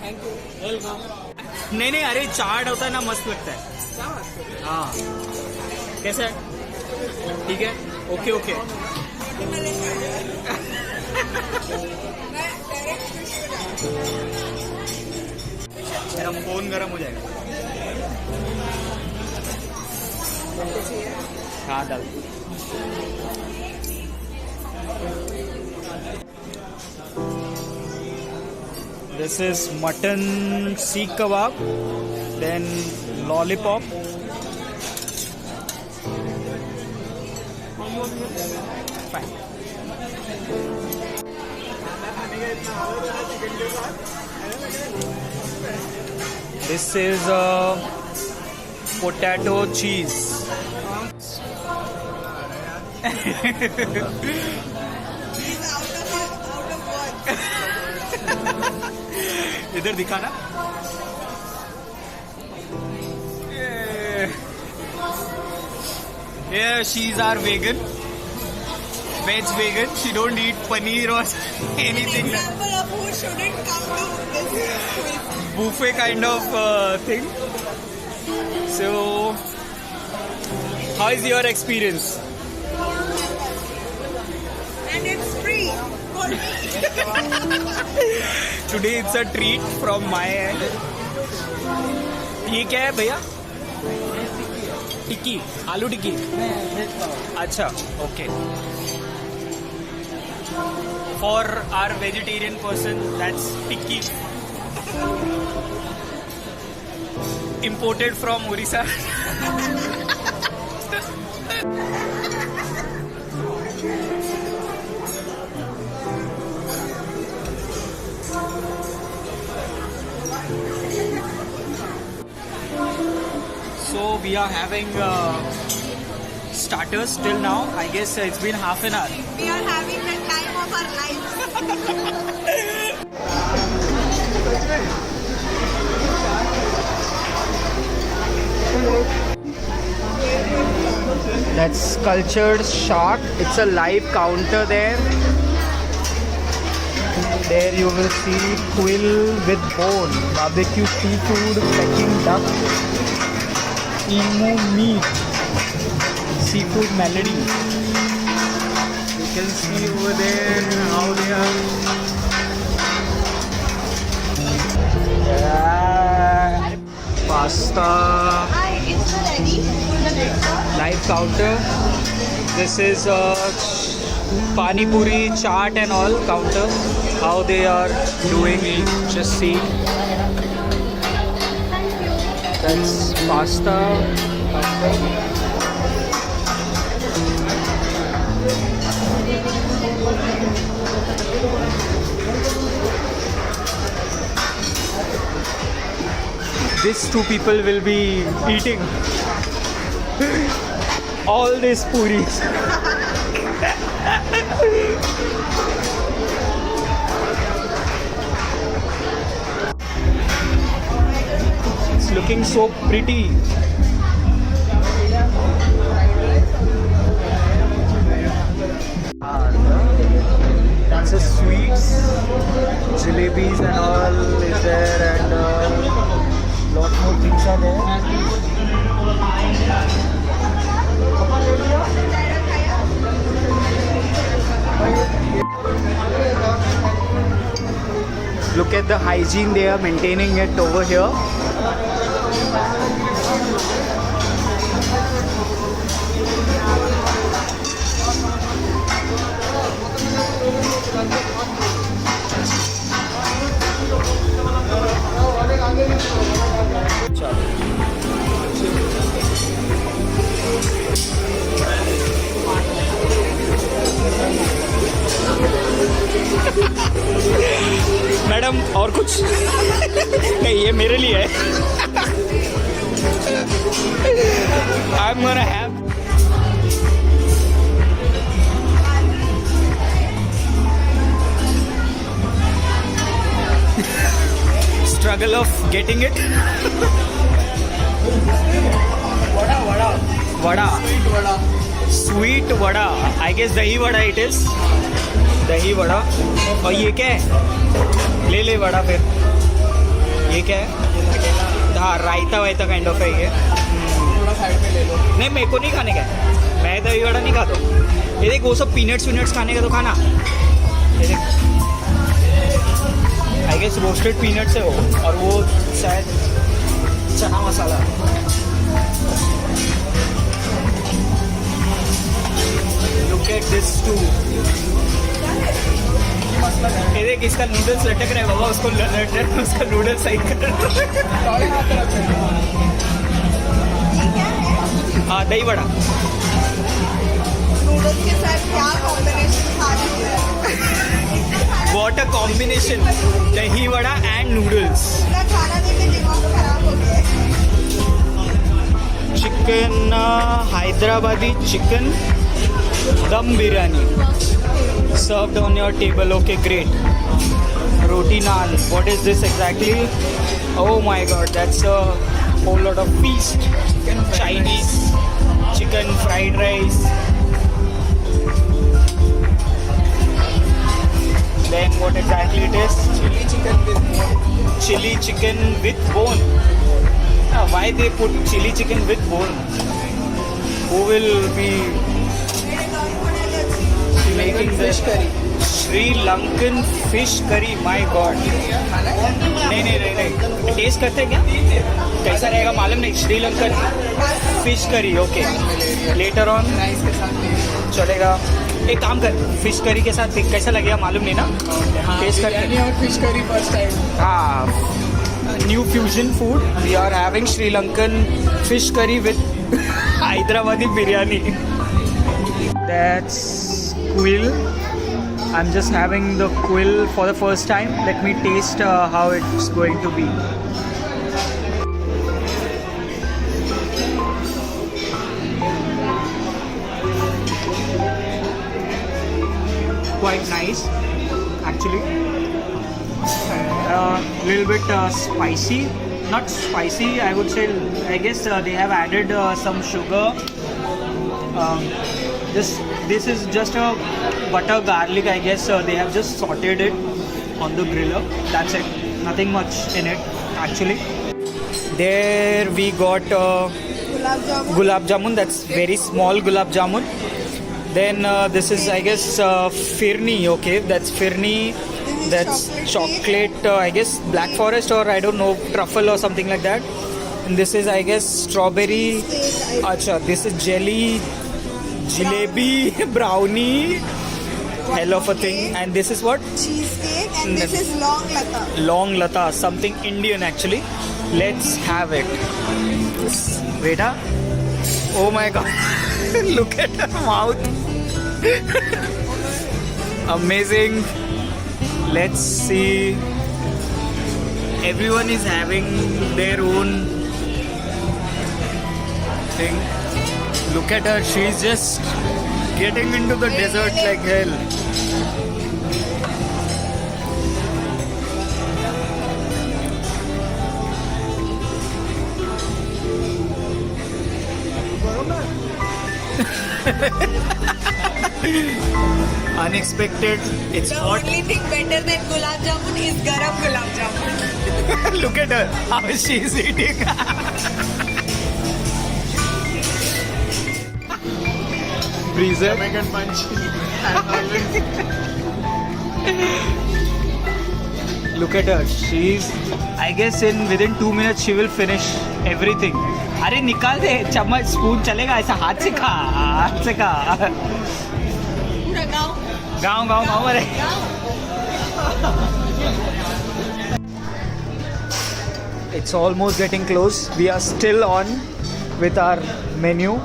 Thank you, welcome. नहीं नहीं, अरे चाट होता है ना, मस्त लगता है। क्या बात कर रहे हाँ, कैसा है? ठीक है, ओके ओके। हो? मैं डायरेक्ट फिश पे जाऊँ। मेरा फोन गर्म हो जाएगा। हाँ डाल। This is mutton seekh kebab, then lollipop. Fine. This is potato cheese. He's out of words. इधर दिखाना। Yeah, she's our vegan. Veg vegan. She don't eat paneer or anything. Example of who shouldn't come to this quiz. Buffet kind of thing. So, how is your experience? And it's free for me. Today it's a treat from my end. ये क्या है भैया? टिक्की, आलू टिक्की। अच्छा, okay. For our vegetarian person, that's tikki. Imported from Orissa. So we are having starters till now. I guess it's been half an hour. We are having the time of our lives. That's cultured shark. It's a live counter there. There you will see quill with bone, barbecue seafood, Peking duck, emu meat, seafood melody. You can see over there how they are. Yeah. Pasta. Hi, it's ready for the breakfast. Live counter. This is pani puri, chaat and all counter. How they are doing it, just see. That's pasta counter. These two people will be eating all these puris. It's looking so pretty. That's the sweets, jalebis and all is there, and lot more things are there. Look at the hygiene, they are maintaining it over here. Madam और कुछ नहीं, ये मेरे लिए है. I'm gonna have struggle of getting it. Vada. Sweet sweet vada, I guess dahi vada it is, दही वड़ा। और ये क्या है? ले वड़ा फिर। ये क्या है? हाँ, रायता वायता काइंड ऑफ है ये। थोड़ा साइड में ले लो। नहीं, मेरे को नहीं खाने का है, मैं दही वड़ा नहीं खाता। ये देख, वो सब पीनट्स वीनट्स खाने का तो खाना। ये देख, आई गेस रोस्टेड पीनट्स है वो, और वो शायद chana masala. Look at this too. ये देख, इसका नूडल्स लटक रहा है बाबा, उसको उसका नूडल्स सही कर। हाँ, दही वड़ा। नूडल्स के साथ क्या कॉम्बिनेशन खा रही है? वॉट अ कॉम्बिनेशन, दही वड़ा एंड नूडल्स। इतना खाना देख के दिमाग खराब हो गया है। चिकन, हैदराबादी चिकन दम biryani served on your table. Okay, great. Roti naan. What is this exactly? Oh my god, that's a whole lot of feast. Chinese chicken fried rice. Then what exactly it is? Chilli chicken with Chili chicken with bone. Why they put chili chicken with bone? Who will be making fish this? करी। Sri Lankan fish curry, my god. नहीं, test करते हैं क्या? कैसा रहेगा मालूम नहीं। Sri Lankan fish करी, ओके, लेटर ऑन राइस के साथ ले लो। चलेगा। एक काम कर, फिश करी के साथ कैसा लगेगा मालूम नहीं ना, टेस्ट करते बिरयानी और फिश करी फर्स्ट टाइम। हाँ, new fusion food, we are having Sri Lankan fish curry with Hyderabadi biryani. That's quill. I'm just having the quill for the first time. Let me taste how it's going to be. Quite nice, actually. Little bit spicy. Not spicy, I would say. I guess they have added some sugar. This is just a butter garlic, I guess. They have just sauteed it on the griller. That's it. Nothing much in it, actually. There we got gulab jamun. gulab jamun. That's very small gulab jamun. Then this is, I guess, firni. Okay, that's firni. is That's chocolate chocolate. I guess black forest, or I don't know, truffle or something like that. And this is, I guess, strawberry. Steak, Acha, this is jelly, jalebi, brownie, hell of a thing. And this is what? cheese cake, and this is long lata. Long lata, something Indian actually. Let's have it. Beta. Oh my god. Look at her mouth. Amazing. Let's see. Everyone is having their own thing. Look at her. She's just getting into the desert like hell. Unexpected. It's The hot. only thing better than gulab jamun is garam gulab jamun. Look at her. How she's eating. Freezer. Jamaican punch. Look at her. She's. I guess within 2 minutes she will finish everything. अरे निकाल दे चम्मच, spoon चलेगा, ऐसा हाथ से खा, हाथ से खा। पूरा गाँव गाँव अरे। It's almost getting close. We are still on with our menu.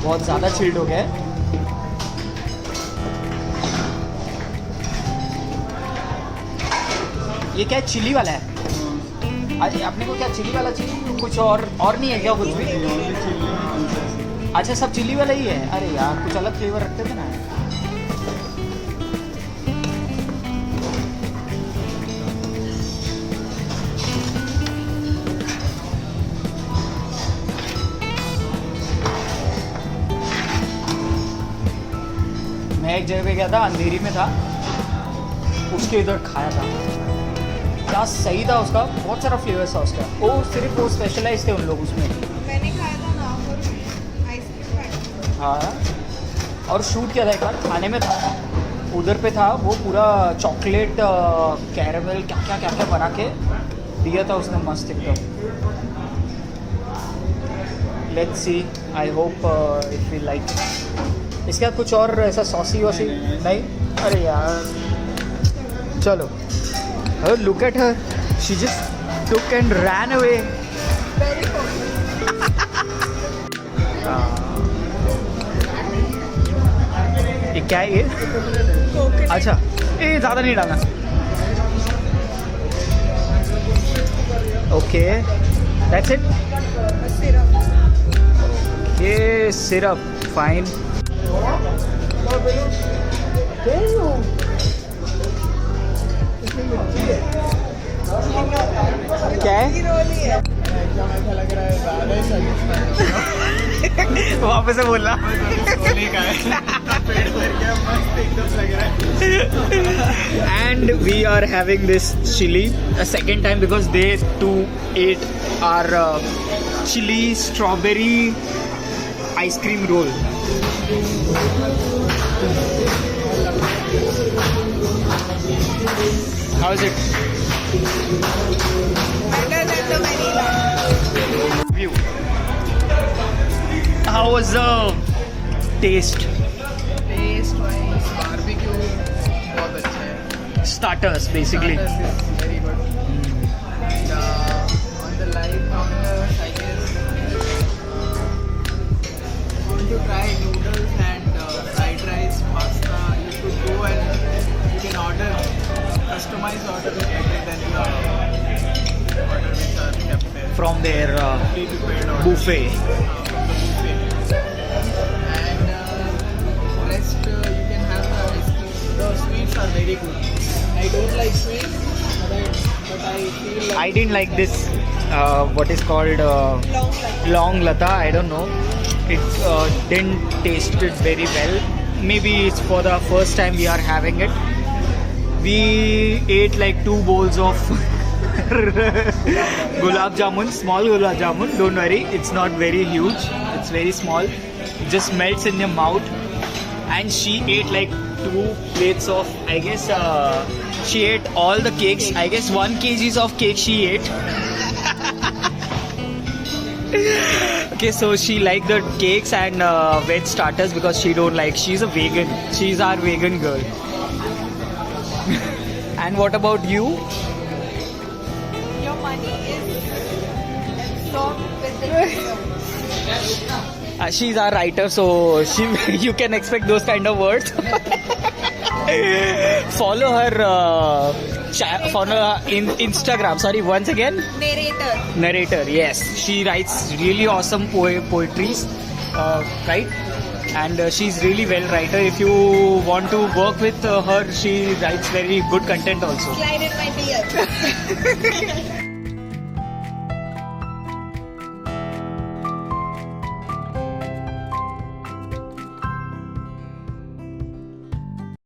बहुत ज़्यादा चिल्ड हो गया है। ये क्या चिली वाला है? अरे अपने को क्या चिली वाला चाहिए? कुछ और नहीं है क्या कुछ भी? अच्छा, सब चिली वाला ही है। अरे यार, कुछ अलग फ्लेवर रखते थे ना। मैं एक जगह पे गया था, अंधेरी में था, उसके इधर खाया था, क्या सही था उसका, बहुत सारा फ्लेवर्स था उसका। वो सिर्फ वो स्पेशलाइज थे उन लोग उसमें। मैंने खाया था नागपुर में आइसक्रीम फैक्ट्री। हाँ, और शूट किया था एक बार, खाने में था, उधर पे था वो पूरा चॉकलेट कैरमल क्या क्या बना के दिया था उसने, मस्त एकदम। Let's see, I hope if we like. इसके बाद कुछ और ऐसा सॉसी वॉसी नहीं? अरे यार चलो, look at her, she just took and ran away. Very good. ये क्या है ये? कोकोनट अच्छा, ये ज़्यादा नहीं डालना। Okay, that's it. सिरप। ये सिरप, फाइन। क्या है? रोली है। एकदम ऐसा लग रहा है ज़्यादा ही सर्विस वापस से बोलना। सोने का है। पेट भर गया, मस्त एकदम लग रहा है। And we are having this chili a second time because they too ate our chili strawberry ice cream roll. How is it? Better than the vanilla. View. How was the taste? Taste wise barbecue बहुत अच्छा है। Starters basically. Starters is very good. And on the live counters, I guess want to try noodles and fried rice, pasta. You could go and you can order, customized order is better than the order which are kept there. From their Pre-prepared order. buffet. From the buffet. And rest you can have the ice cream. The sweets are very good. I don't like sweets, but I feel like I didn't like this. What is called Long like. long lata? I don't know. It didn't taste it very well. Maybe it's for the first time we are having it. We ate like 2 bowls of gulab jamun, small gulab jamun. Don't worry, it's not very huge. It's very small. It just melts in your mouth. And she ate like 2 plates of, I guess, she ate all the cakes. I guess 1 kg of cake she ate. Okay, so she liked the cakes and veg starters because she don't like. She's a vegan. She's our vegan girl. And what about you? Your money is absorbed with the tourism. She's our writer, so she you can expect those kind of words. Follow her. Follow her in Instagram. Sorry, once again. Narrator. Narrator, yes, she writes really awesome poetries, right? And she's really well writer. If you want to work with her, she writes very good content also. Slide in my DMs.